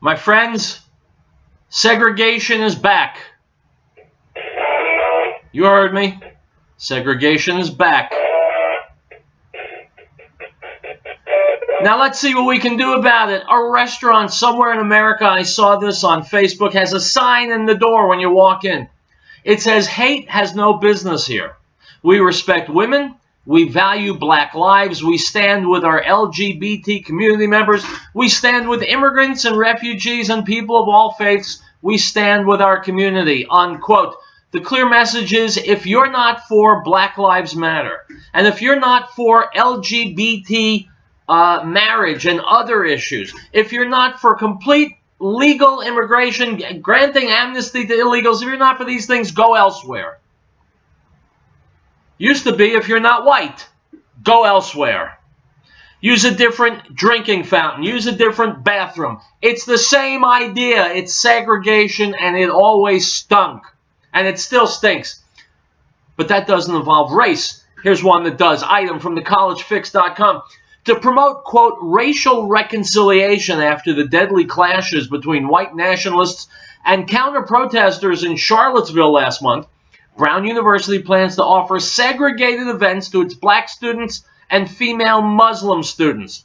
My friends, segregation is back. You heard me. Segregation is back. Now let's see what we can do about it. A restaurant somewhere in America, I saw this on Facebook, has a sign in the door when you walk in. It says, "Hate has no business here. We respect women. We value black lives. We stand with our LGBT community members. We stand with immigrants and refugees and people of all faiths. We stand with our community," unquote. The clear message is, if you're not for Black Lives Matter, and if you're not for LGBT marriage and other issues, if you're not for complete legal immigration, granting amnesty to illegals, if you're not for these things, go elsewhere. Used to be, if you're not white, go elsewhere. Use a different drinking fountain. Use a different bathroom. It's the same idea. It's segregation, and it always stunk. And it still stinks. But that doesn't involve race. Here's one that does. Item from thecollegefix.com. To promote, quote, racial reconciliation after the deadly clashes between white nationalists and counter-protesters in Charlottesville last month, Brown University plans to offer segregated events to its black students and female Muslim students.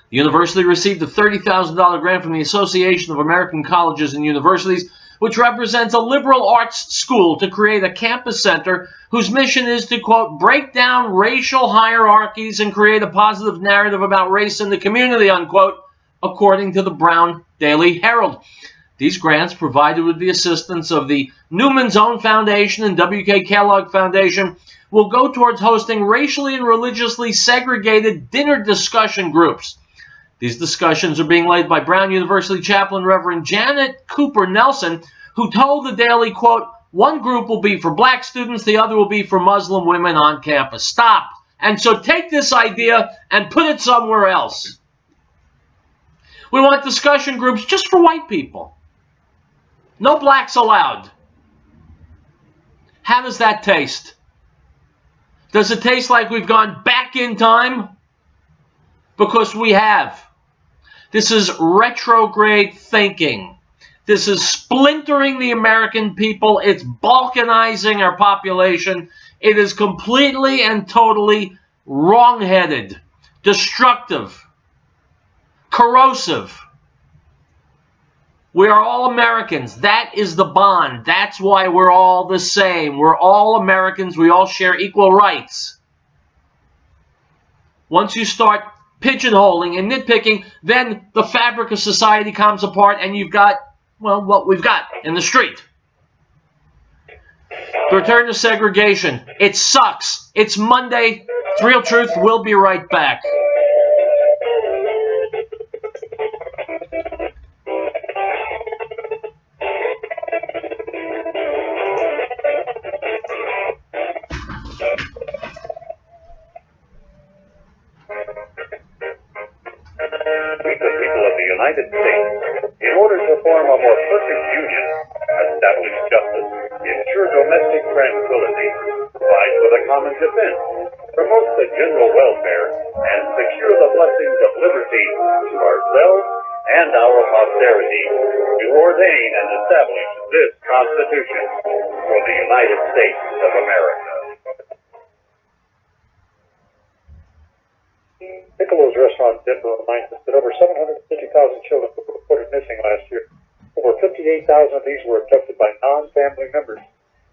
The university received a $30,000 grant from the Association of American Colleges and Universities, which represents a liberal arts school, to create a campus center whose mission is to, quote, break down racial hierarchies and create a positive narrative about race in the community, unquote, according to the Brown Daily Herald. These grants, provided with the assistance of the Newman's Own Foundation and W.K. Kellogg Foundation, will go towards hosting racially and religiously segregated dinner discussion groups. These discussions are being led by Brown University chaplain Reverend Janet Cooper Nelson, who told the Daily, quote, one group will be for black students, the other will be for Muslim women on campus. Stop. And so take this idea and put it somewhere else. We want discussion groups just for white people. No blacks allowed. How does that taste? Does it taste like we've gone back in time? Because we have. This is retrograde thinking. This is splintering the American people. It's balkanizing our population. It is completely and totally wrong-headed, destructive, corrosive. We are all Americans. That is the bond. That's why we're all the same. We're all Americans. We all share equal rights. Once you start pigeonholing and nitpicking, then the fabric of society comes apart and you've got, well, what we've got in the street. To return to segregation. It sucks. It's Monday. It's Real Truth. We'll be right back. United States, in order to form a more perfect union, establish justice, ensure domestic tranquility, provide for the common defense, promote the general welfare, and secure the blessings of liberty to ourselves and our posterity, to ordain and establish this Constitution for the United States of America. Piccolo's restaurant in Denver reminds us that over 750,000 children were reported missing last year. Over 58,000 of these were abducted by non-family members.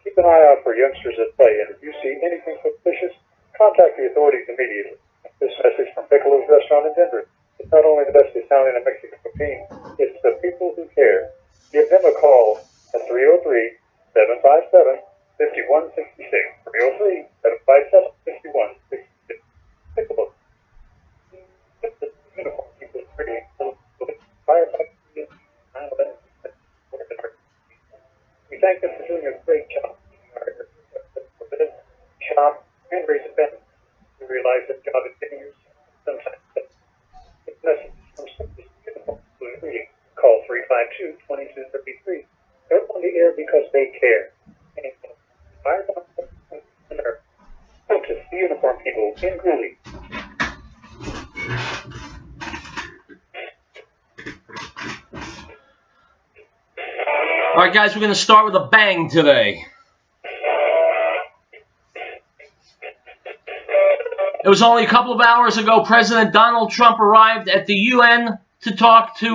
Keep an eye out for youngsters at play, and if you see anything suspicious, contact the authorities immediately. This message from Piccolo's restaurant in Denver. It's not only the best Italian and Mexican cuisine, it's the people who care. Give them a call at 303-757-5166. 303-757-5166. Piccolo. We thank them for doing a great job. Shop and raise a family. We realize that job is getting used sometimes. It's message from somebody beautiful. Call 352-2233. They're on the air because they care. And I want to see uniform people in Greeley. All right, guys, we're going to start with a bang today. It was only a couple of hours ago President Donald Trump arrived at the UN to talk to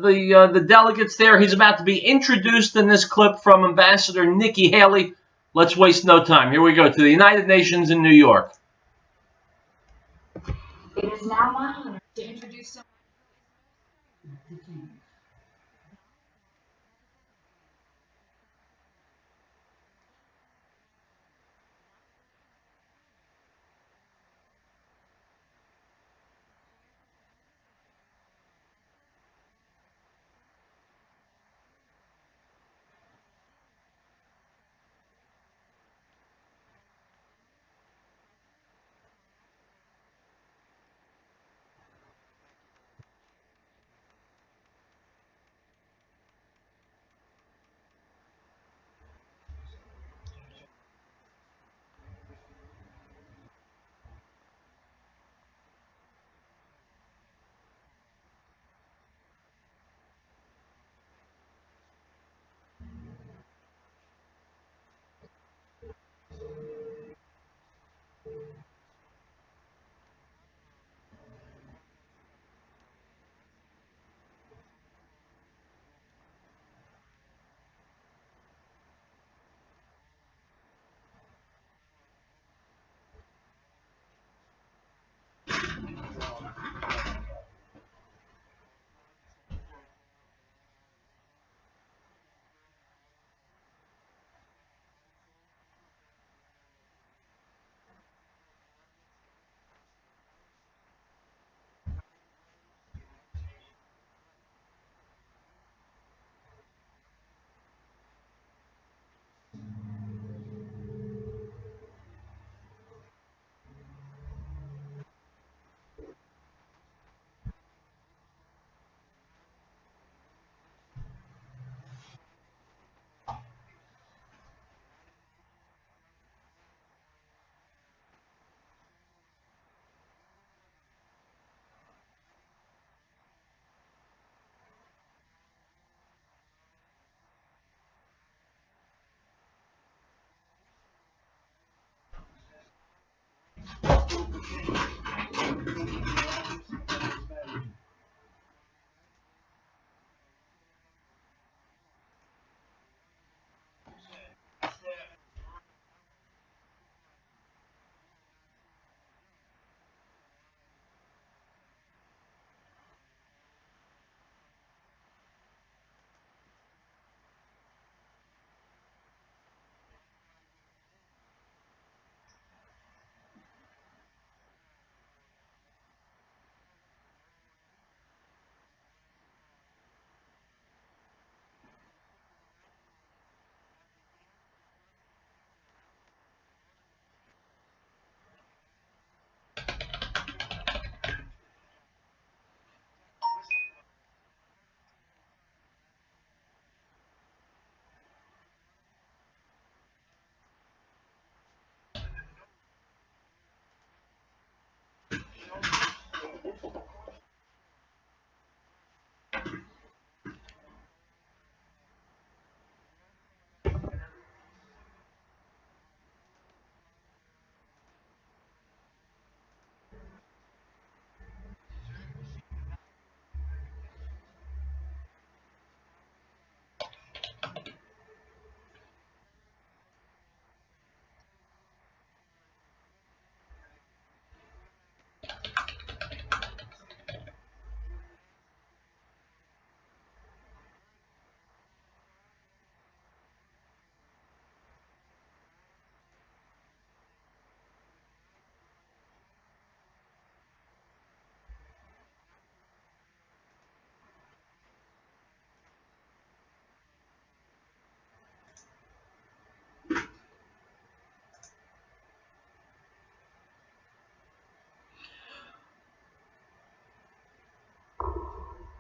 the delegates there. He's about to be introduced in this clip from Ambassador Nikki Haley. Let's waste no time. Here we go to the United Nations in New York. It is now my honor to introduce someone.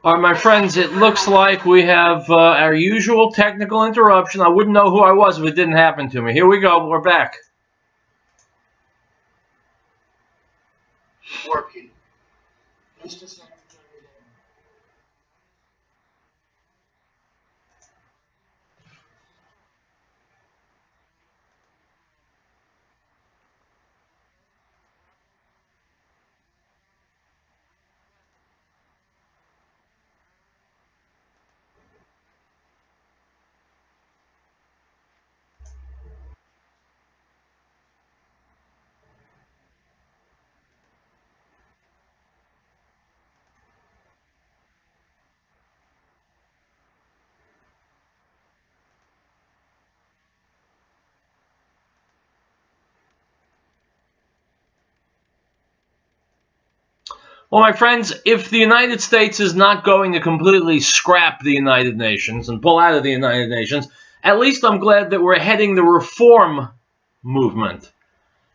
All right, my friends, it looks like we have our usual technical interruption. I wouldn't know who I was if it didn't happen to me. Here we go. We're back. Working. Well, my friends, if the United States is not going to completely scrap the United Nations and pull out of the United Nations, at least I'm glad that we're heading the reform movement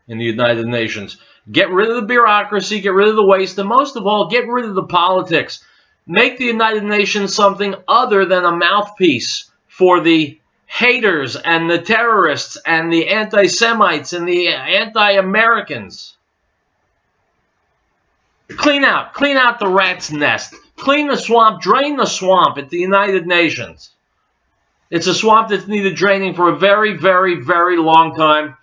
in the United Nations. Get rid of the bureaucracy, get rid of the waste, and most of all, get rid of the politics. Make the United Nations something other than a mouthpiece for the haters and the terrorists and the anti-Semites and the anti-Americans. Clean out the rat's nest. Clean the swamp, drain the swamp at the United Nations. It's a swamp that's needed draining for a very, very, very long time.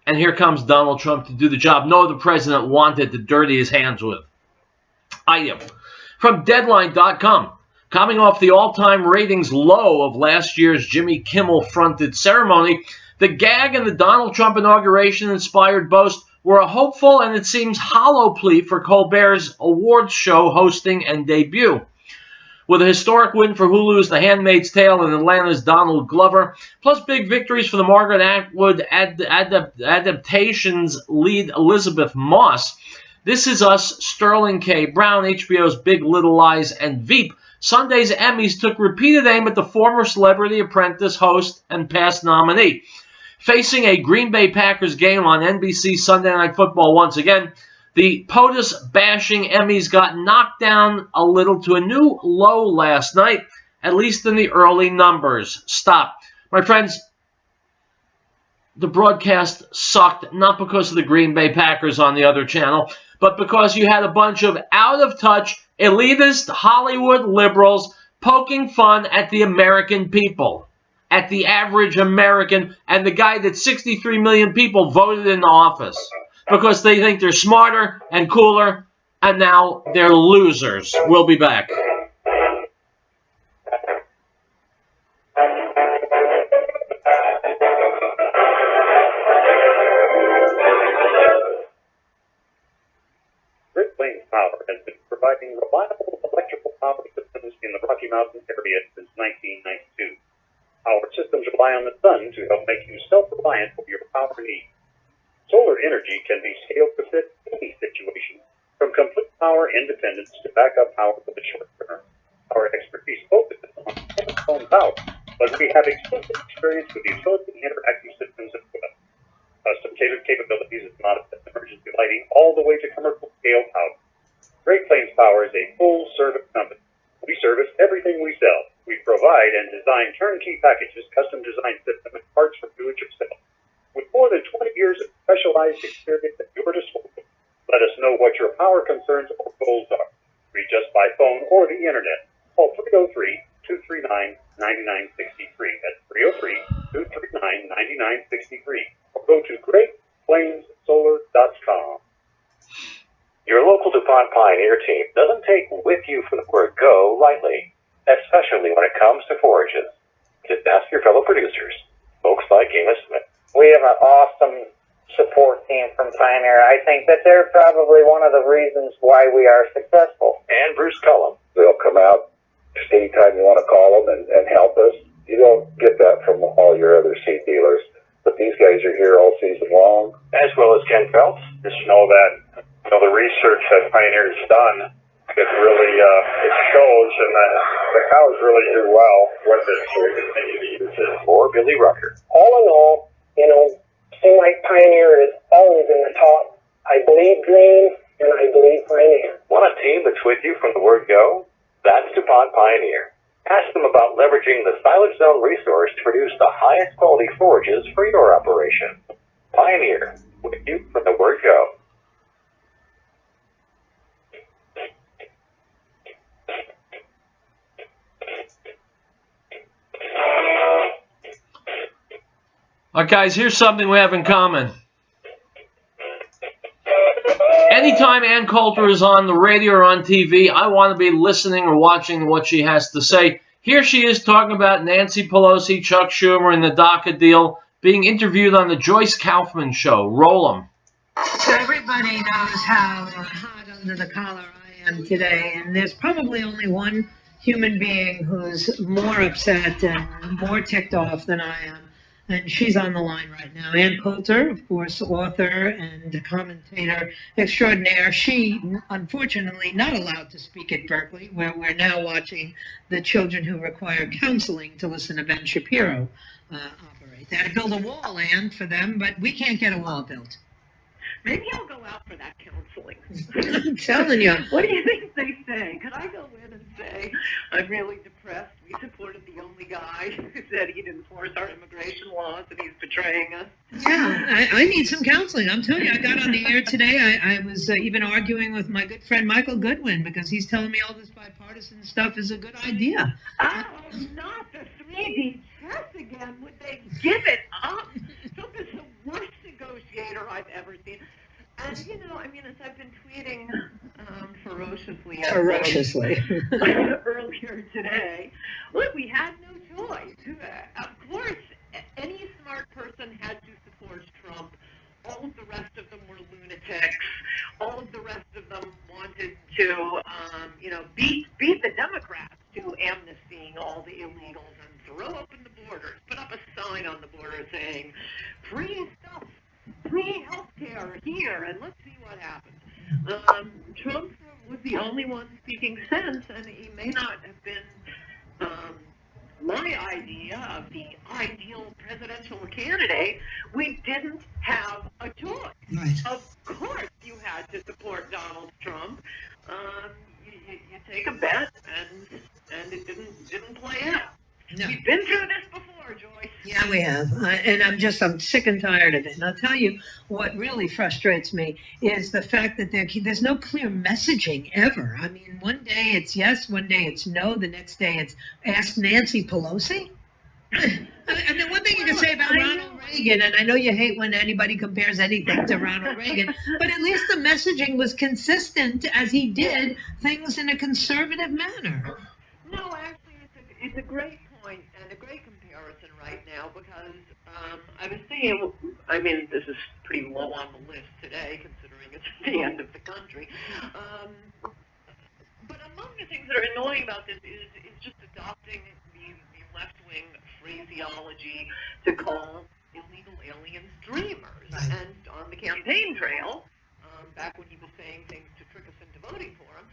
And here comes Donald Trump to do the job no other president wanted to dirty his hands with. Item from Deadline.com. Coming off the all-time ratings low of last year's Jimmy Kimmel-fronted ceremony, the gag and the Donald Trump inauguration-inspired boast were a hopeful and it seems hollow plea for Colbert's awards show hosting and debut. With a historic win for Hulu's The Handmaid's Tale and Atlanta's Donald Glover, plus big victories for the Margaret Atwood adaptation's lead Elizabeth Moss, This Is Us, Sterling K. Brown, HBO's Big Little Lies, and Veep, Sunday's Emmys took repeated aim at the former Celebrity Apprentice host and past nominee. Facing a Green Bay Packers game on NBC Sunday Night Football once again, the POTUS-bashing Emmys got knocked down a little to a new low last night, at least in the early numbers. Stop. My friends, the broadcast sucked, not because of the Green Bay Packers on the other channel, but because you had a bunch of out-of-touch, elitist Hollywood liberals poking fun at the American people, at the average American, and the guy that 63 million people voted in office because they think they're smarter and cooler, and now they're losers. We'll be back. Power has been providing reliable electrical power systems in the Rocky Mountain area since 1992. Our systems rely on the sun to help make you self-reliant for your power needs. Solar energy can be scaled to fit any situation, from complete power independence to backup power for the short term. Our expertise focuses on home power, but we have extensive experience with utility interactive systems as well. Custom-tailored capabilities is not just emergency lighting all the way to commercial scale power. Great Plains Power is a full-service company. We service everything we sell. We provide and design turnkey packages, custom-designed systems, and parts for do-it-yourself. With more than 20 years of specialized experience at your disposal, let us know what your power concerns or goals are. Reach us by phone or the internet. Call 303-239-9963. That's 303-239-9963. Or go to GreatPlainsSolar.com. Your local DuPont Pioneer team doesn't take with you for the word go lightly, especially when it comes to forages. Just ask your fellow producers, folks like Amos Smith. We have an awesome support team from Pioneer. I think that they're probably one of the reasons why we are successful. And Bruce Cullum. They'll come out just anytime you want to call them and help us. You don't get that from all your other seed dealers, but these guys are here all season long. As well as Ken Phelps. Just know that the research that Pioneer has done, it really it shows, and the cows really do well with it, so we continue to use it. Or Billy Rucker. All in all, seem like Pioneer is always in the top. I believe green, and I believe Pioneer. Want a team that's with you from the word go? That's DuPont Pioneer. Ask them about leveraging the Silage Zone resource to produce the highest quality forages for your operation. Pioneer, with you from the word go. All right, guys, here's something we have in common. Anytime Ann Coulter is on the radio or on TV, I want to be listening or watching what she has to say. Here she is talking about Nancy Pelosi, Chuck Schumer, and the DACA deal, being interviewed on the Joyce Kaufman show. Roll 'em. So everybody knows how hot under the collar I am today, and there's probably only one human being who's more upset and more ticked off than I am. and she's on the line right now. Ann Coulter, of course, author and commentator extraordinaire. She, unfortunately, not allowed to speak at Berkeley, where we're now watching the children who require counseling to listen to Ben Shapiro operate. They had to build a wall, Ann, for them, but we can't get a wall built. Maybe I'll go out for that counseling. I'm telling you. What do you think they say? Could I go in and say, I'm really depressed. We supported the only guy who said he'd enforce our immigration laws and he's betraying us. Yeah, I need some counseling. I'm telling you, I got on the air today. I was even arguing with my good friend Michael Goodwin because he's telling me all this bipartisan stuff is a good idea. Oh, not the 3D chess again. Would they give it up? Trump is the worst negotiator I've ever seen. And, you know, I mean, as I've been tweeting ferociously earlier today, look, we had no choice. Of course, any smart person had to support Trump. All of the rest of them were lunatics. All of the rest of them wanted to, beat the Democrats to amnestying all the illegals and throw open the borders, put up a sign on the border saying, free stuff. Free health care here, and let's see what happens. Trump was the only one speaking sense, and he may not have been my idea of the ideal presidential candidate. We didn't have a choice. Right. Of course you had to support Donald Trump. You take a bet, and it didn't play out. No. We've been through this before, Joyce. Yeah, we have. And I'm sick and tired of it. And I'll tell you what really frustrates me is the fact that there's no clear messaging ever. I mean, one day it's yes, one day it's no, the next day it's ask Nancy Pelosi. And the one thing you can say about Ronald Reagan, and I know you hate when anybody compares anything to Ronald Reagan, but at least the messaging was consistent as he did things in a conservative manner. No, actually, it's a great point and a great comparison right now because I was thinking, I mean, this is pretty low on the list today considering it's the end of the country. But among the things that are annoying about this is just adopting the left-wing phraseology to call illegal aliens dreamers. Right. And on the campaign trail, back when he was saying things to trick us into voting for him,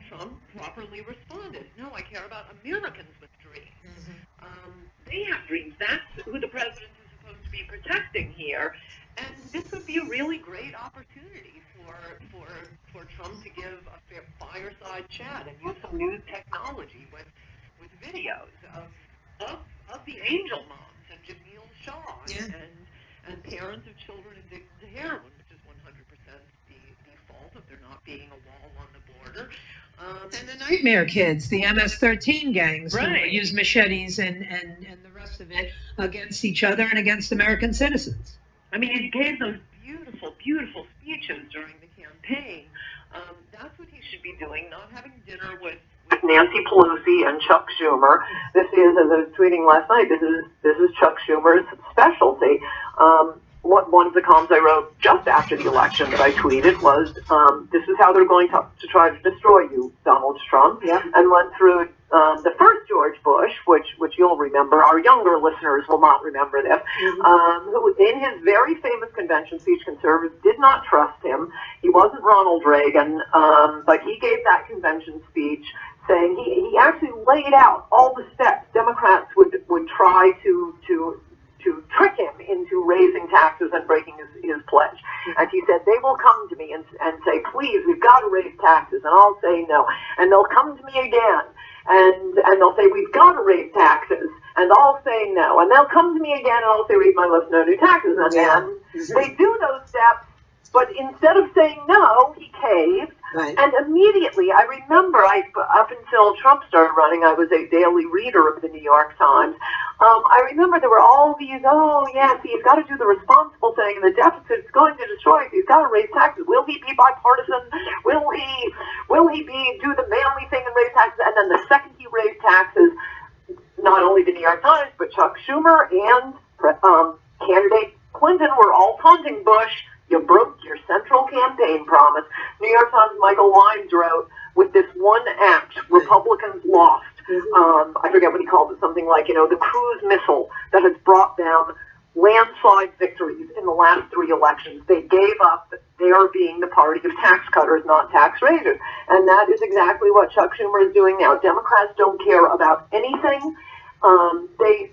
Trump properly responded, no, I care about Americans with dreams. Mm-hmm. They have dreams. That's who the president is supposed to be protecting here. And this would be a really great opportunity for Trump to give a fireside chat and use some new technology with videos of the angel moms and Jamil Shaw and parents of children addicted to heroin, which is 100% the fault of there not being a wall on the border. And the nightmare kids, the MS-13 gangs, right, who use machetes and the rest of it against each other and against American citizens. I mean, he gave those beautiful, beautiful speeches during the campaign. That's what he should be doing, not having dinner with Nancy Pelosi and Chuck Schumer. This is, as I was tweeting last night, this is Chuck Schumer's specialty. One of the columns I wrote just after the election that I tweeted was, this is how they're going to try to destroy you, Donald Trump, and went through the first George Bush, which you'll remember. Our younger listeners will not remember this, who in his very famous convention speech, conservatives did not trust him. He wasn't Ronald Reagan, but he gave that convention speech saying he actually laid out all the steps Democrats would try to trick him into raising taxes and breaking his pledge. And he said, they will come to me and say, please, we've got to raise taxes. And I'll say no. And they'll come to me again. And they'll say, we've got to raise taxes. And I'll say no. And they'll come to me again and I'll say, read my list, no new taxes. And then they do those steps. But instead of saying no, he caved. Right. And immediately, I remember, up until Trump started running, I was a daily reader of the New York Times. I remember there were all these, see, he's got to do the responsible thing, and the deficit's going to destroy us. He's got to raise taxes. Will he be bipartisan? Will he do the manly thing and raise taxes? And then the second he raised taxes, not only the New York Times, but Chuck Schumer and candidate Clinton were all taunting Bush. You broke your central campaign promise. New York Times' Michael Wines wrote, with this one act, Republicans lost. I forget what he called it, something like, the cruise missile that has brought down landslide victories in the last 3 elections. They gave up their being the party of tax cutters, not tax raisers. And that is exactly what Chuck Schumer is doing now. Democrats don't care about anything. They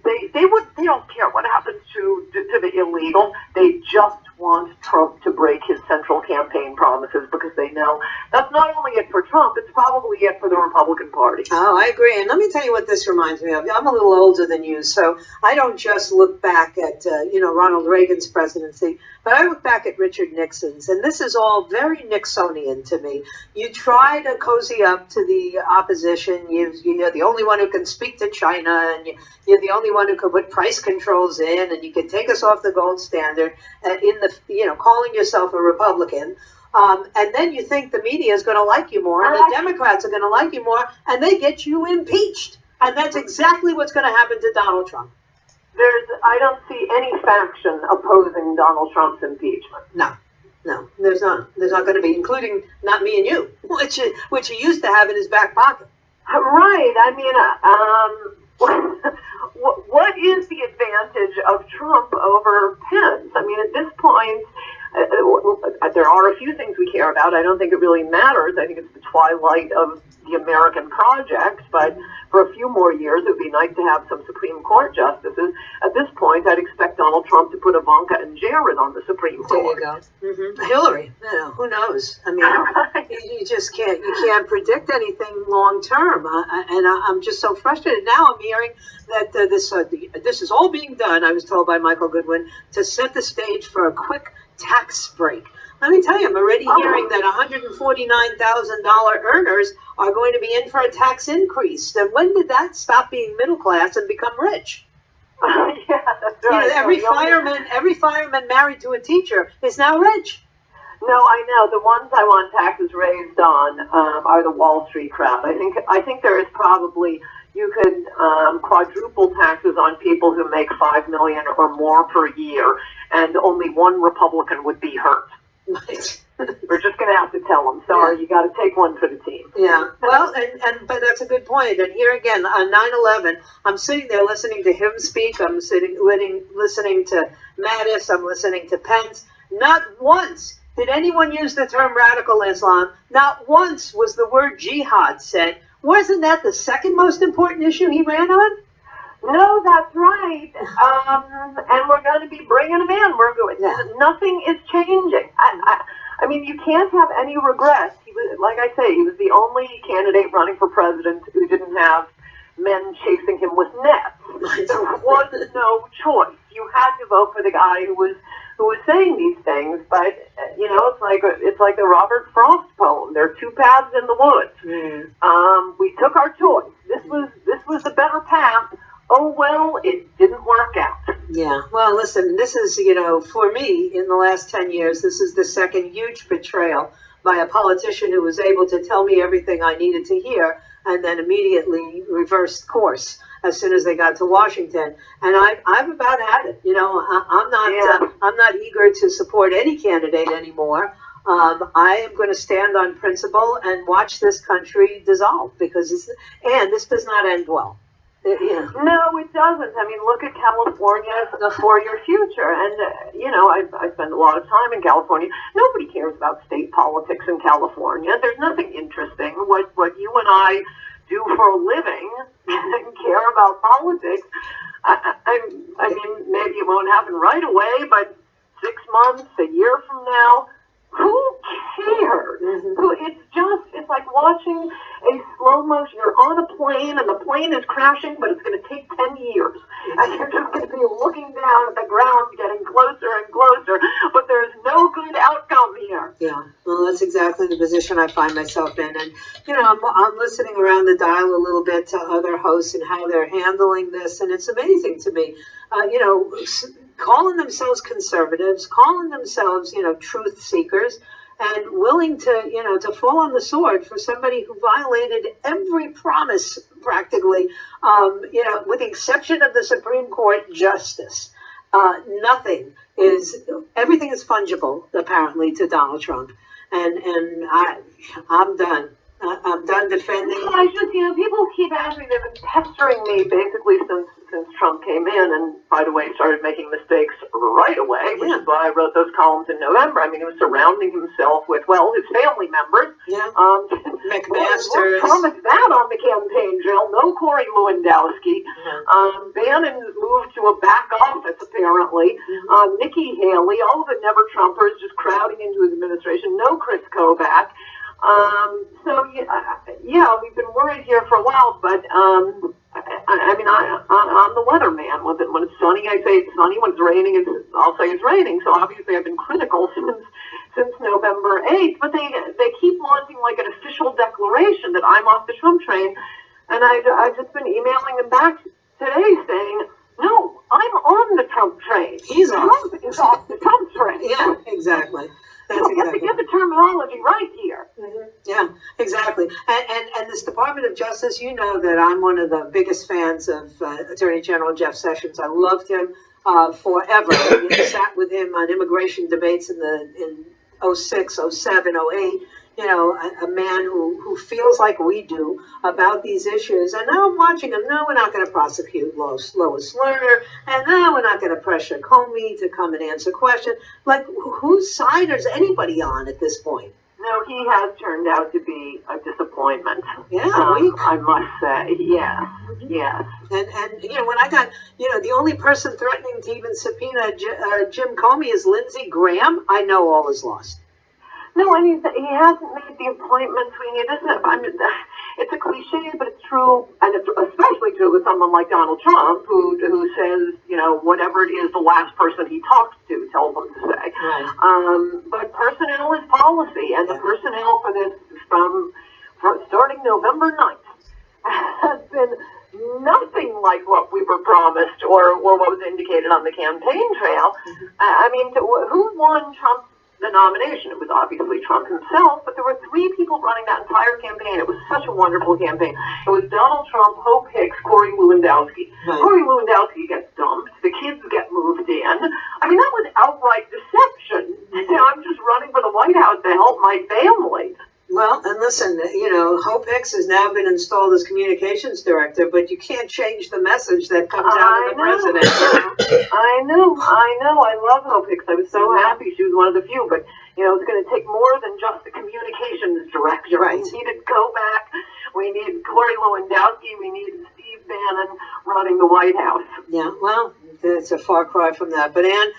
don't care what happens to the illegal. They just want Trump to break his central campaign promises, because they know that's not only it for Trump, it's probably it for the Republican Party. Oh, I agree. And let me tell you what this reminds me of. I'm a little older than you, so I don't just look back at, Ronald Reagan's presidency, but I look back at Richard Nixon's, and this is all very Nixonian to me. You try to cozy up to the opposition. You're the only one who can speak to China, and you're the only one who can put price controls in, and you can take us off the gold standard calling yourself a Republican. And then you think the media is going to like you more, and the Democrats are going to like you more, and they get you impeached. And that's exactly what's going to happen to Donald Trump. I don't see any faction opposing Donald Trump's impeachment. No, there's not going to be, including not me and you, which he used to have in his back pocket. Right. I mean, what is the advantage of Trump over Pence? I mean, at this point, there are a few things we care about. I don't think it really matters. I think it's the twilight of the American project, but for a few more years, it would be nice to have some Supreme Court justices. At this point, I'd expect Donald Trump to put Ivanka and Jared on the Supreme Court. There you go. Hillary, who knows? I mean, you just can't predict anything long term. And I'm just so frustrated. Now I'm hearing that this is all being done, I was told by Michael Goodwin, to set the stage for a quick tax break. Let me tell you, I'm already hearing that $149,000 earners are going to be in for a tax increase. Then when did that stop being middle class and become rich? Yeah, that's right. Every fireman married to a teacher is now rich. No, I know. The ones I want taxes raised on are the Wall Street crowd. I think there is probably, you could quadruple taxes on people who make $5 million or more per year, and only one Republican would be hurt. We're just going to have to tell them, sorry, you got to take one for the team. Yeah, well, but that's a good point. And here again, on 9/11, I'm sitting there listening to him speak. I'm listening to Mattis. I'm listening to Pence. Not once did anyone use the term radical Islam. Not once was the word jihad said. Wasn't that the second most important issue he ran on? No, that's right. And we're going to be bringing him in. Nothing is changing. I mean, you can't have any regrets. He was, like I say, he was the only candidate running for president who didn't have men chasing him with nets. There was no choice. You had to vote for the guy who was saying these things. But it's like the Robert Frost poem. There are two paths in the woods. We took our choice. This was the better path. Oh, well, it didn't work out. Yeah. Well, listen, this is, for me, in the last 10 years, this is the second huge betrayal by a politician who was able to tell me everything I needed to hear and then immediately reversed course as soon as they got to Washington. And I've about had it. I'm not eager to support any candidate anymore. I am going to stand on principle and watch this country dissolve because this does not end well. Yeah. No, it doesn't. I mean, look at California for your future. And, I spend a lot of time in California. Nobody cares about state politics in California. There's nothing interesting. What you and I do for a living and care about politics, I mean, maybe it won't happen right away, but 6 months, a year from now, who cares? It's like watching a slow motion. You're on a plane and the plane is crashing, but it's going to take 10 years. And you're just going to be looking down at the ground, getting closer and closer, but there's no good outcome here. Yeah, well, that's exactly the position I find myself in. And, I'm listening around the dial a little bit to other hosts and how they're handling this, and it's amazing to me. Calling themselves conservatives, calling themselves, truth seekers, and willing to fall on the sword for somebody who violated every promise practically, with the exception of the Supreme Court justice. Everything is fungible, apparently, to Donald Trump. And I'm done. I'm done defending. I just, people keep asking. They've been pestering me basically since Trump came in, and by the way, started making mistakes right away, which is why I wrote those columns in November. I mean, he was surrounding himself with, well, his family members. Yeah. McMaster promised that on the campaign trail. No Corey Lewandowski. Bannon moved to a back office apparently. Nikki Haley, all of the never Trumpers just crowding into his administration. No Chris Kobach. So yeah, we've been worried here for a while, but I mean, I'm the weatherman. When it's sunny, I say it's sunny. When it's raining, I'll say it's raining. So obviously, I've been critical since November 8th. But they keep launching like an official declaration that I'm off the Trump train, and I've just been emailing them back today saying, no, I'm on the Trump train. Trump is off the Trump train. Yeah, exactly. That's you have to get the terminology right here. Yeah, exactly. And this Department of Justice, you know that I'm one of the biggest fans of Attorney General Jeff Sessions. I loved him forever. I sat with him on immigration debates in 06, 07, 08. You know, a man who feels like we do about these issues. And now I'm watching him. No, we're not going to prosecute Lois Lerner. And no, we're not going to pressure Comey to come and answer questions. Like, whose side is anybody on at this point? No, he has turned out to be a disappointment. Yeah, I must say. Yes. And you know, when I got, you know, the only person threatening to even subpoena Jim Comey is Lindsey Graham, I know all is lost. No, I mean, he hasn't made the appointments we need. It's a cliche, but it's true, and it's especially true with someone like Donald Trump, who says, you know, whatever it is the last person he talks to tells him to say. Right. But personnel is policy, and the personnel for this from starting November 9th has been nothing like what we were promised or what was indicated on the campaign trail. I mean, who won Trump's the nomination? It was obviously Trump himself, but there were 3 people running that entire campaign. It was such a wonderful campaign. It was Donald Trump, Hope Hicks, Corey Lewandowski. Right. Corey Lewandowski gets dumped. The kids get moved in. I mean, that was outright deception. I'm just running for the White House to help my family. Well, and listen, you know, Hope Hicks has now been installed as communications director, but you can't change the message that comes out of the president. I know. I love Hope Hicks. I was so happy she was one of the few, but, you know, it's going to take more than just the communications director. Right. We needed Kobach. We need Corey Lewandowski. We need Steve Bannon running the White House. Yeah, well, it's a far cry from that. But, Ann,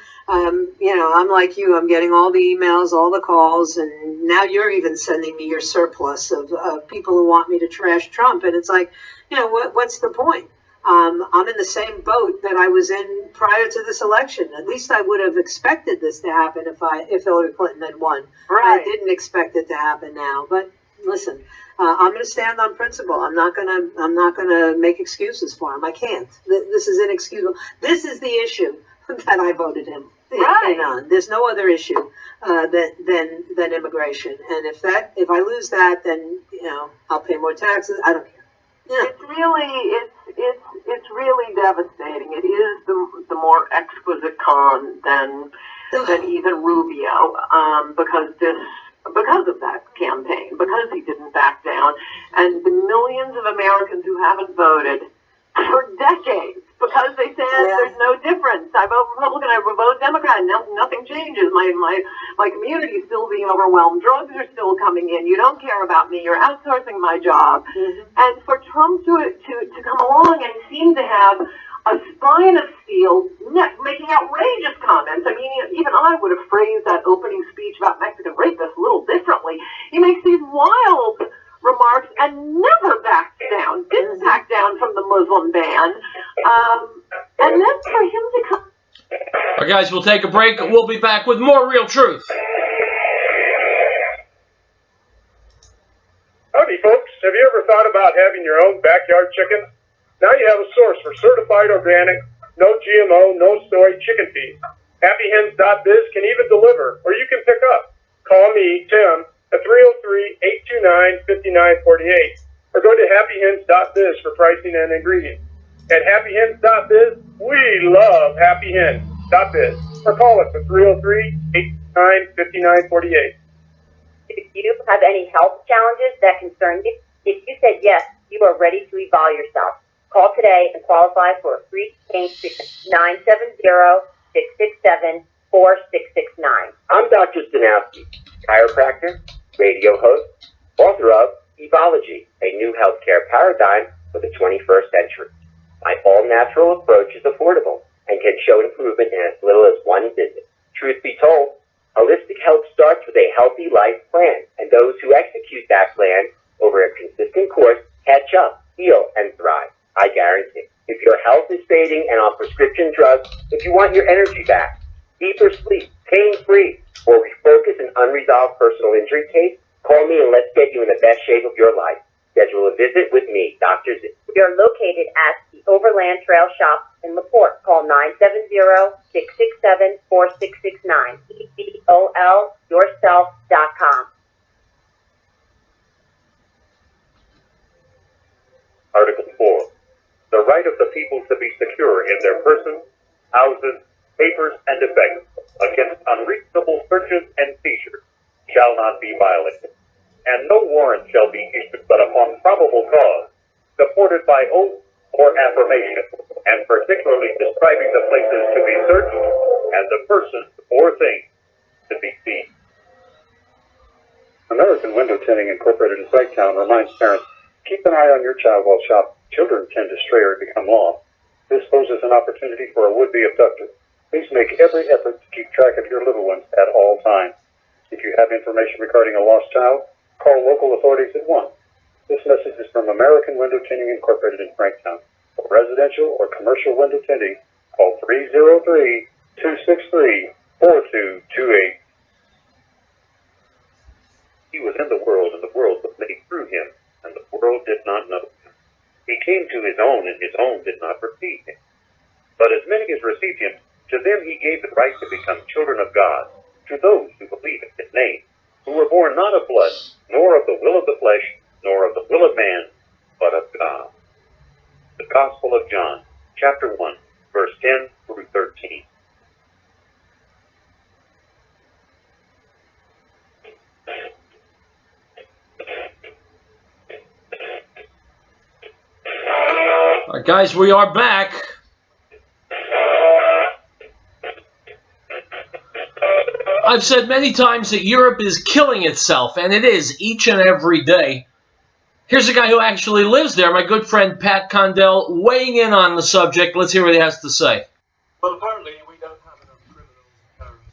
you know, I'm like you. I'm getting all the emails, all the calls, and now you're even sending me your surplus of people who want me to trash Trump. And it's like, you know, what's the point? I'm in the same boat that I was in prior to this election. At least I would have expected this to happen if Hillary Clinton had won. Right. I didn't expect it to happen now. But listen, I'm going to stand on principle. I'm not going to make excuses for him. I can't. This is inexcusable. This is the issue that I voted in on. There's no other issue than immigration. And if I lose that, then, you know, I'll pay more taxes. I don't care. Yeah. It's really devastating. It is the more exquisite con than even Rubio, because of that campaign, because he didn't back down, and the millions of Americans who haven't voted for decades because they said there's no difference. I vote Republican, I vote Democrat, and nothing changes. My community is still being overwhelmed. Drugs are still coming in. You don't care about me. You're outsourcing my job. And for Trump to come along and seem to have a spine of steel, making outrageous comments. I mean, even I would have phrased that opening speech about Mexican rapists a little differently. He makes these wild remarks and never backs down, didn't back down from the Muslim ban. And then for him to come... All right, guys, we'll take a break. We'll be back with more Real Truth. Howdy, folks. Have you ever thought about having your own backyard chickens? Now you have a source for certified organic, no GMO, no soy chicken feed. HappyHens.biz can even deliver, or you can pick up. Call me, Tim, at 303-829-5948, or go to happyhens.biz for pricing and ingredients. At happyhens.biz, we love happyhens.biz, or call us at 303-829-5948. If you have any health challenges that concern you, if you said yes, you are ready to evolve yourself. Call today and qualify for a free exchange treatment, 970-667-4669. I'm Dr. Stanowski, chiropractor, radio host, author of Evology, a new healthcare paradigm for the 21st century. My all-natural approach is affordable and can show improvement in as little as one visit. Truth be told, holistic health starts with a healthy life plan, and those who execute that plan over a consistent course catch up, heal, and thrive. I guarantee. If your health is fading and on prescription drugs, if you want your energy back, deeper sleep, pain-free, or refocus an unresolved personal injury case, call me and let's get you in the best shape of your life. Schedule a visit with me, Dr. Z. We are located at the Overland Trail Shop in LaPorte. Call 970-667-4669. EVOLyourself.com. Article 4. The right of the people to be secure in their persons, houses, papers, and effects against unreasonable searches and seizures shall not be violated, and no warrant shall be issued but upon probable cause, supported by oath or affirmation, and particularly describing the places to be searched and the persons or things to be seized. American Window Tinting Incorporated in Frighttown reminds parents, keep an eye on your child while shopping. Children tend to stray or become lost. This poses an opportunity for a would-be abductor. Please make every effort to keep track of your little ones at all times. If you have information regarding a lost child, call local authorities at once. This message is from American Window Tinting Incorporated in Franktown. For residential or commercial window tinting, call 303-263-4228. He was in the world, and the world was made through him, and the world did not know him. He came to his own, and his own did not receive him. But as many as received him, to them he gave the right to become children of God, to those who believe in his name, who were born not of blood, nor of the will of the flesh, nor of the will of man, but of God. The Gospel of John, chapter 1, verse 10 through 13. All right, guys, we are back. I've said many times that Europe is killing itself, and it is each and every day. Here's a guy who actually lives there, my good friend Pat Condell, weighing in on the subject. Let's hear what he has to say. Well, apparently we don't have enough criminals and terrorists.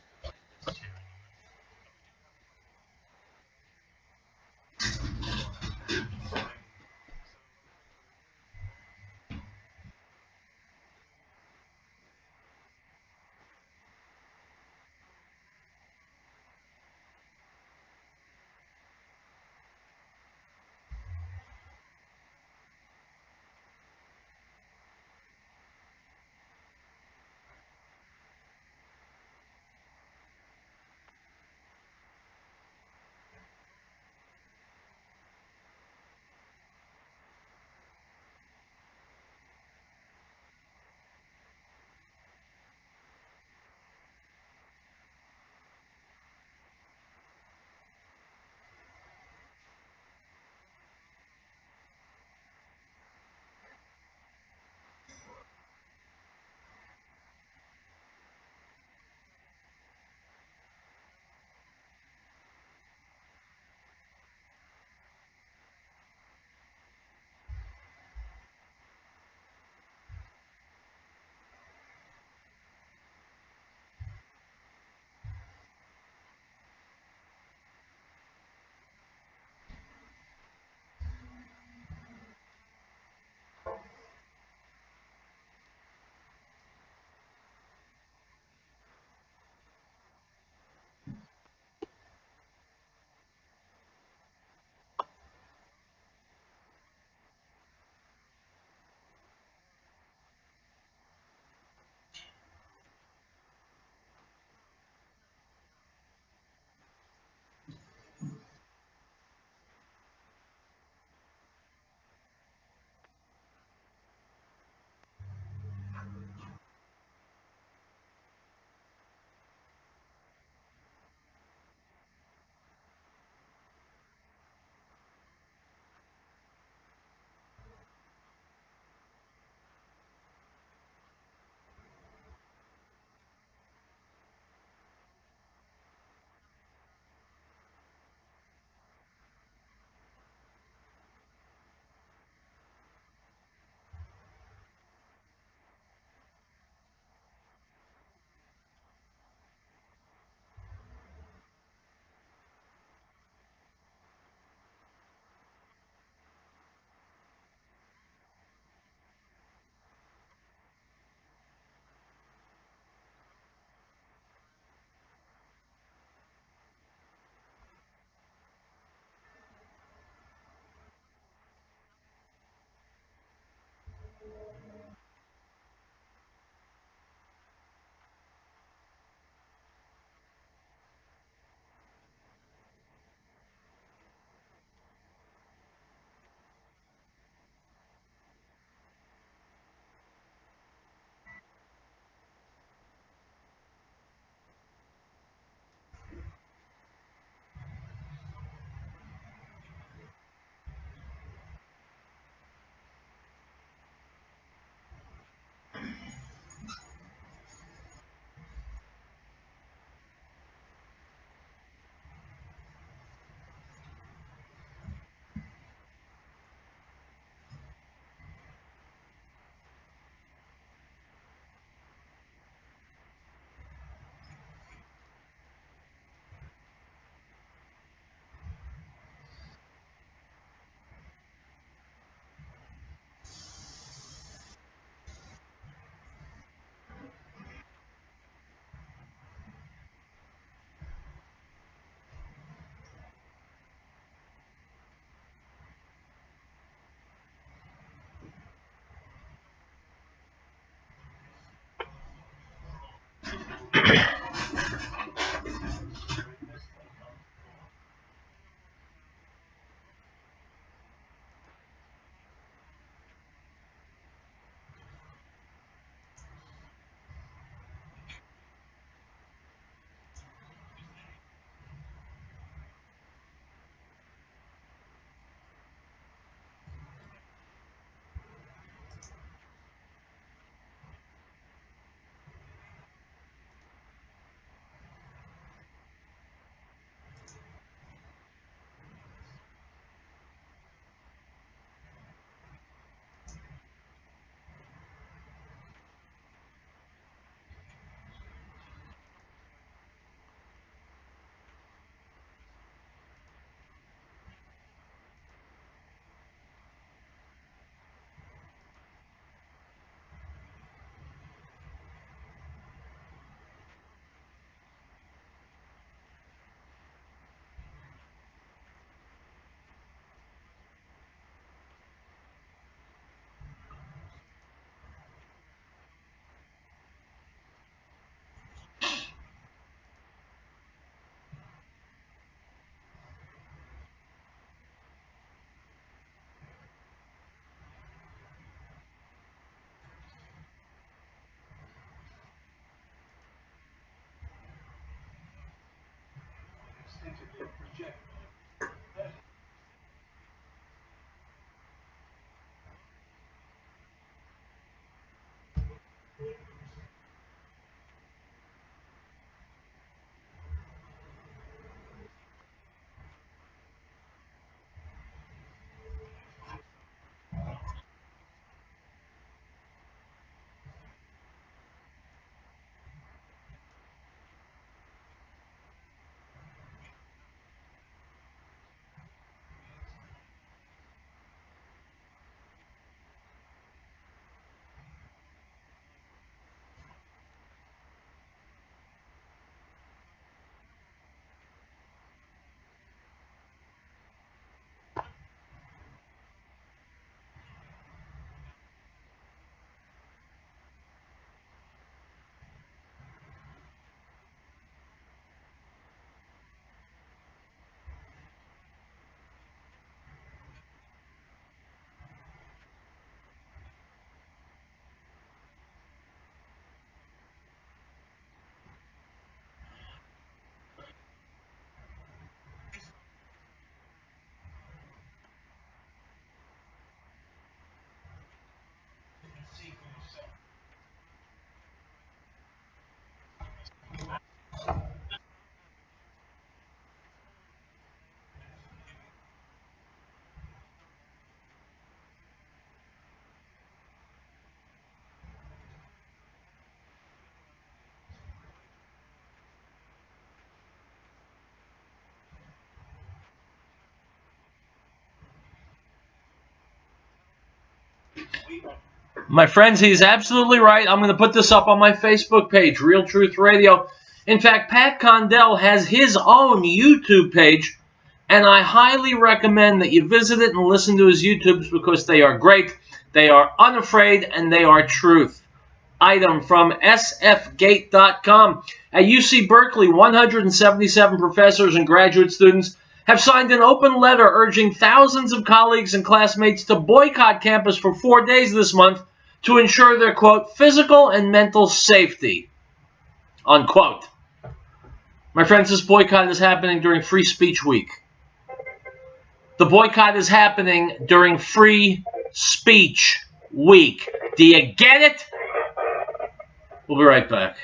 My friends, he's absolutely right. I'm going to put this up on my Facebook page, Real Truth Radio. In fact, Pat Condell has his own YouTube page, and I highly recommend that you visit it and listen to his YouTubes because they are great, they are unafraid, and they are truth. Item from sfgate.com. At UC Berkeley, 177 professors and graduate students have signed an open letter urging thousands of colleagues and classmates to boycott campus for 4 days this month to ensure their, quote, physical and mental safety, unquote. My friends, this boycott is happening during Free Speech Week. The boycott is happening during Free Speech Week. Do you get it? We'll be right back.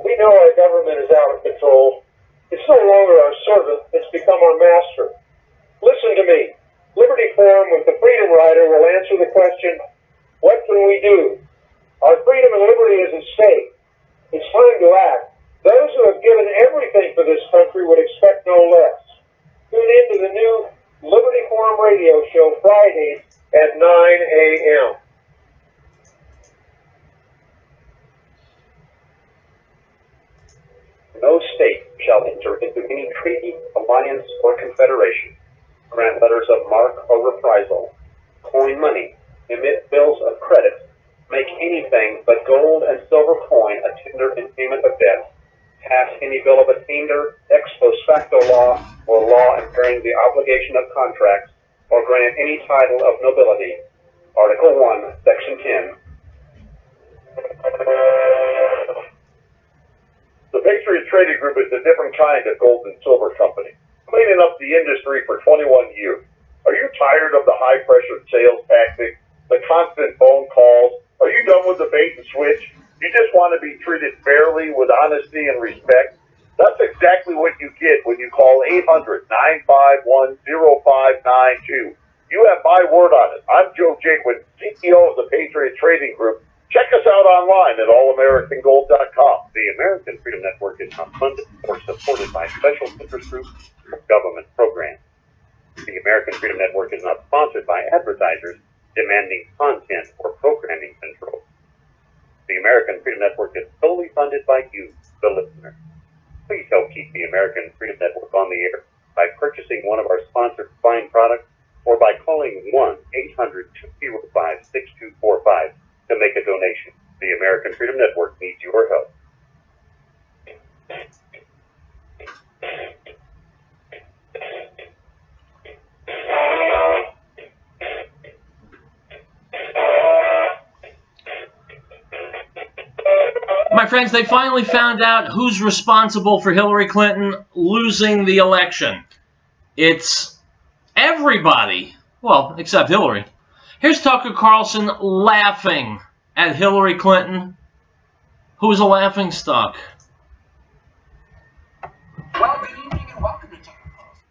We know our government is out of control. It's no longer our servant, it's become our master. Listen to me. Liberty Forum with the Freedom Rider will answer the question, what can we do? Our freedom and liberty is at stake. It's time to act. Those who have given everything for this country would expect no less. Tune in to the new Liberty Forum radio show Fridays at 9 a.m. No state shall enter into any treaty, alliance, or confederation grant letters of marque or reprisal, coin money, emit bills of credit, make anything but gold and silver coin a tender in payment of debt, pass any bill of attainder, ex post facto law, or law impairing the obligation of contracts, or grant any title of nobility. Article 1, Section 10. The Patriot Trading Group is a different kind of gold and silver company, cleaning up the industry for 21 years. Are you tired of the high-pressure sales tactics, the constant phone calls? Are you done with the bait and switch? You just want to be treated fairly with honesty and respect? That's exactly what you get when you call 800-951-0592. You have my word on it. I'm Joe Jaquin, CEO of the Patriot Trading Group. Check us out online at allamericangold.com. The American Freedom Network is not funded or supported by special interest groups or government programs. The American Freedom Network is not sponsored by advertisers demanding content or programming control. The American Freedom Network is solely funded by you, the listener. Please help keep the American Freedom Network on the air by purchasing one of our sponsored fine products or by calling 1-800-205-6245 to make a donation. The American Freedom Network needs your help. My friends, they finally found out who's responsible for Hillary Clinton losing the election. It's everybody. Well, except Hillary. Here's Tucker Carlson laughing at Hillary Clinton, who's a laughingstock. Well, good evening and welcome to Tucker Carlson.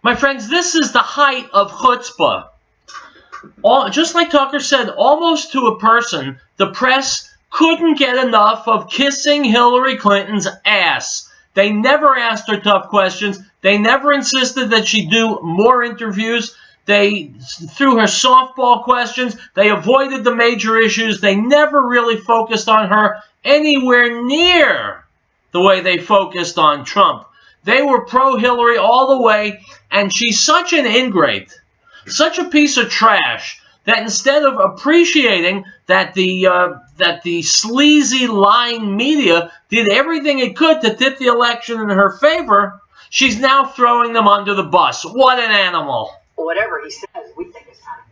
My friends, this is the height of chutzpah. Just like Tucker said, almost to a person, the press couldn't get enough of kissing Hillary Clinton's ass. They never asked her tough questions. They never insisted that she do more interviews. They threw her softball questions. They avoided the major issues. They never really focused on her anywhere near the way they focused on Trump. They were pro-Hillary all the way, and she's such an ingrate, such a piece of trash, that instead of appreciating that the sleazy, lying media did everything it could to tip the election in her favor, she's now throwing them under the bus. What an animal. Whatever he says, we think it's time.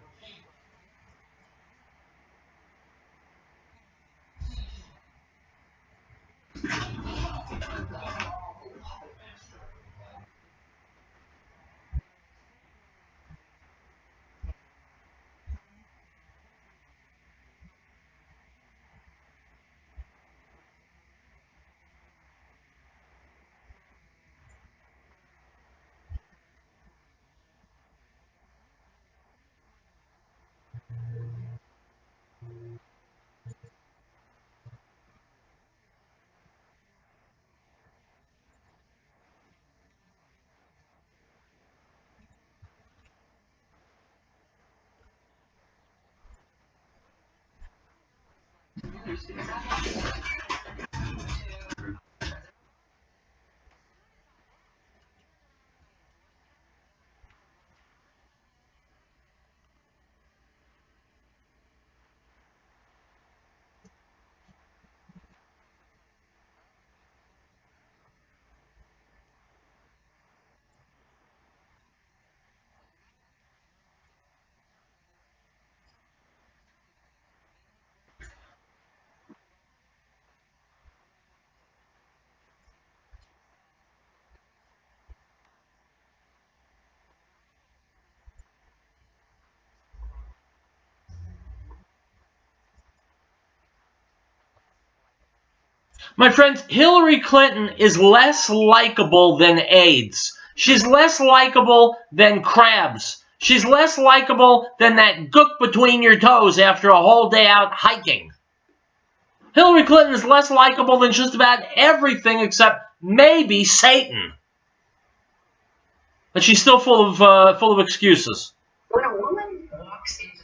My friends, Hillary Clinton is less likable than AIDS. She's less likable than crabs. She's less likable than that gook between your toes after a whole day out hiking. Hillary Clinton is less likable than just about everything except maybe Satan. But she's still full of excuses. When a woman walks into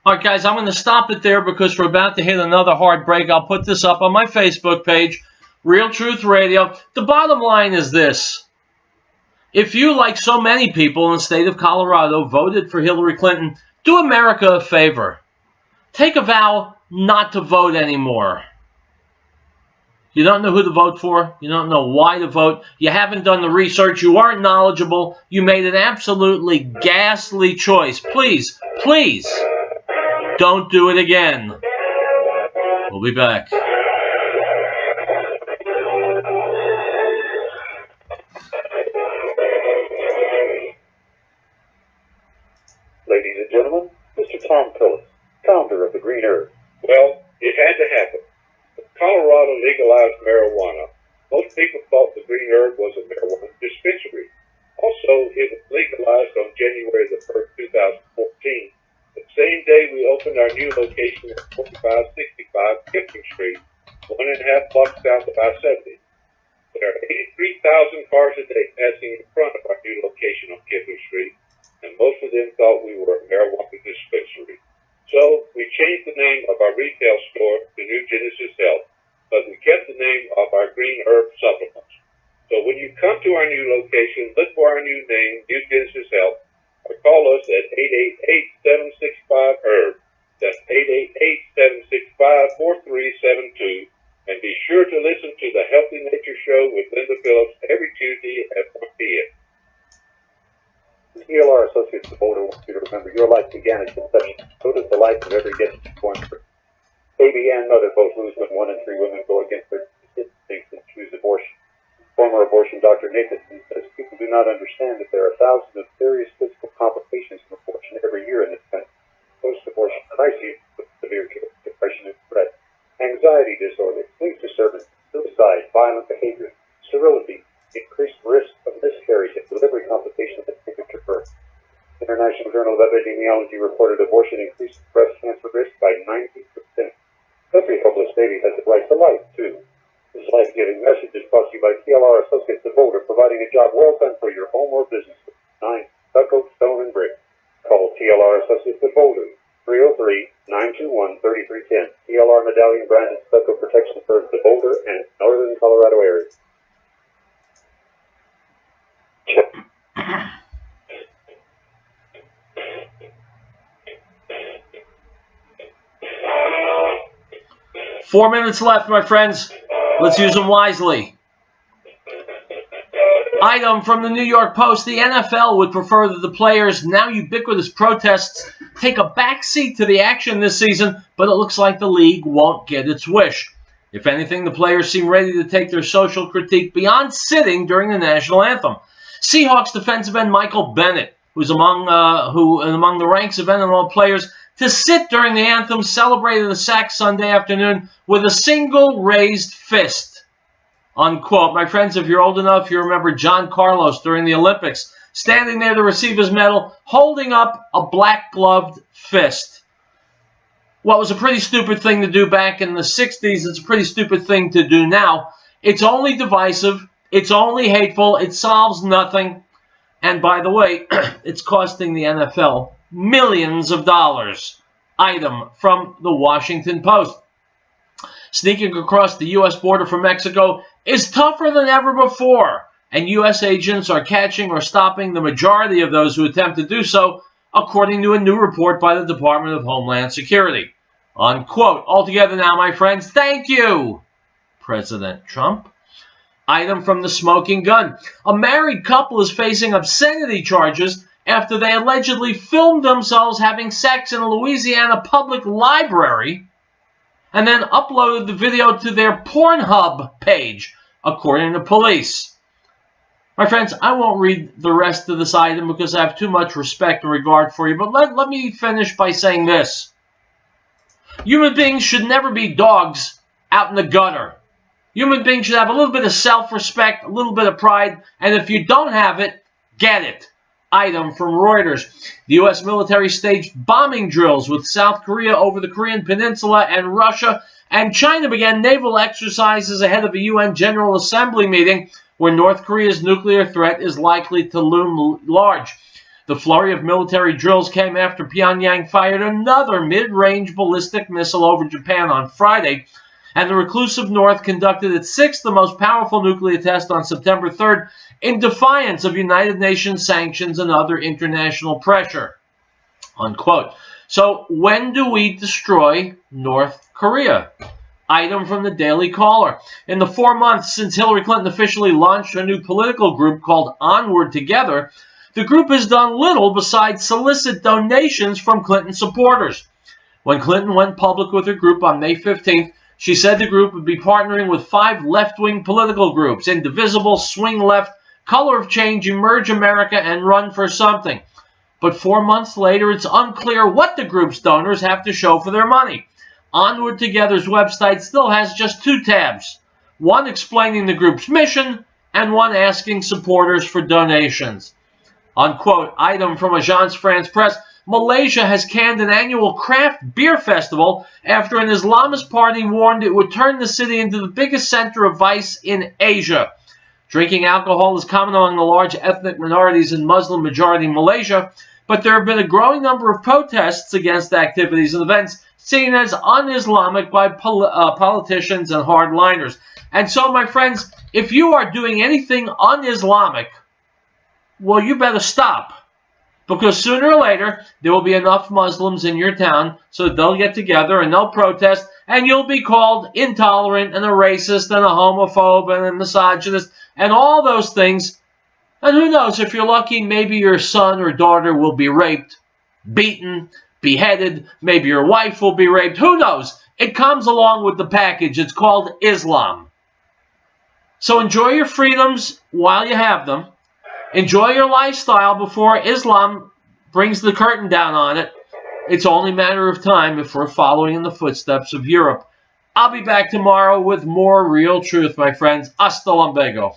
All right, guys, I'm going to stop it there because we're about to hit another hard break. I'll put this up on my Facebook page, Real Truth Radio. The bottom line is this. If you, like so many people in the state of Colorado, voted for Hillary Clinton, do America a favor. Take a vow not to vote anymore. You don't know who to vote for. You don't know why to vote. You haven't done the research. You aren't knowledgeable. You made an absolutely ghastly choice. Please, please, don't do it again. We'll be back. Ladies and gentlemen, Mr. Tom Phillips, founder of the Green Earth. Well, it had to happen. Colorado legalized marijuana. Most people thought the Green Herb was a marijuana dispensary. Also, it was legalized on January the 1st, 2014. The same day we opened our new location at 4565 Gibson Street, 1.5 blocks south of I-70. There are 83,000 cars a day passing in front of our new location on Gibson Street, and most of them thought we were a marijuana dispensary. So we changed the name of our retail store to New Genesis Health, but we kept the name of our Green Herb Supplements. So when you come to our new location, look for our new name, New Genesis Health, or call us at 888-765-HERB. That's 888-765-4372. And be sure to listen to the Healthy Nature Show with Linda Phillips every Tuesday at 1 p.m. TLR Associates of Boulder wants you to remember your life began as conception. So does the life of every guest born through. Baby and mother both lose when 1 in 3 women go against their instincts and choose abortion. Former abortion Dr. Nathanson says people do not understand that there are thousands of serious physical complications from abortion every year in this country. Post-abortion crises with severe depression and stress, anxiety disorder, sleep disturbance, suicide, violent behavior, sterility, increased risk of miscarriage and delivery complications at premature birth. International Journal of Epidemiology reported abortion increased breast cancer risk by 90%. Every hopeless baby has the right to life, too. This life-giving message is brought to you by TLR Associates of Boulder, providing a job well done for your home or business. 9 stucco, stone, and brick. Call TLR Associates of Boulder, 303-921-3310. TLR Medallion branded stucco protection serves the Boulder and northern Colorado areas. 4 minutes left, my friends. Let's use them wisely. Item from the New York Post: the NFL would prefer that the players' now ubiquitous protests take a backseat to the action this season, but it looks like the league won't get its wish. If anything, the players seem ready to take their social critique beyond sitting during the national anthem. Seahawks defensive end Michael Bennett, who's among the ranks of NFL players to sit during the anthem, celebrated the sack Sunday afternoon with a single raised fist. Unquote. My friends, if you're old enough, you remember John Carlos during the Olympics, standing there to receive his medal, holding up a black-gloved fist. What was a pretty stupid thing to do back in the 60s, it's a pretty stupid thing to do now. It's only divisive. It's only hateful. It solves nothing. And by the way, it's costing the NFL millions of dollars. Item from the Washington Post: sneaking across the U.S. border from Mexico is tougher than ever before, and U.S. agents are catching or stopping the majority of those who attempt to do so, according to a new report by the Department of Homeland Security. Unquote. Altogether now, my friends, thank you, President Trump. Item from the Smoking Gun: a married couple is facing obscenity charges after they allegedly filmed themselves having sex in a Louisiana public library and then uploaded the video to their Pornhub page, according to police. My friends, I won't read the rest of this item because I have too much respect and regard for you, but let me finish by saying this. Human beings should never be dogs out in the gutter. Human beings should have a little bit of self-respect, a little bit of pride, and if you don't have it, get it. Item from Reuters: the U.S. military staged bombing drills with South Korea over the Korean Peninsula, and Russia and China began naval exercises ahead of a UN General Assembly meeting where North Korea's nuclear threat is likely to loom large. The flurry of military drills came after Pyongyang fired another mid-range ballistic missile over Japan on Friday, and the reclusive North conducted its sixth, the most powerful nuclear test on September 3rd, in defiance of United Nations sanctions and other international pressure. Unquote. So when do we destroy North Korea? Item from the Daily Caller: in the 4 months since Hillary Clinton officially launched her new political group called Onward Together, the group has done little besides solicit donations from Clinton supporters. When Clinton went public with her group on May 15th, she said the group would be partnering with 5 left-wing political groups: Indivisible, Swing Left, Color of Change, Emerge America, and Run for Something. But 4 months later, it's unclear what the group's donors have to show for their money. Onward Together's website still has just 2 tabs, one explaining the group's mission and one asking supporters for donations. Unquote. Item from Agence France Presse: Malaysia has canned an annual craft beer festival after an Islamist party warned it would turn the city into the biggest center of vice in Asia. Drinking alcohol is common among the large ethnic minorities in Muslim-majority Malaysia, but there have been a growing number of protests against activities and events seen as un-Islamic by politicians and hardliners. And so, my friends, if you are doing anything un-Islamic, well, you better stop. Because sooner or later, there will be enough Muslims in your town so that they'll get together and they'll protest, and you'll be called intolerant and a racist and a homophobe and a misogynist and all those things. And who knows, if you're lucky, maybe your son or daughter will be raped, beaten, beheaded. Maybe your wife will be raped. Who knows? It comes along with the package. It's called Islam. So enjoy your freedoms while you have them. Enjoy your lifestyle before Islam brings the curtain down on it. It's only a matter of time if we're following in the footsteps of Europe. I'll be back tomorrow with more real truth, my friends. Hasta luego.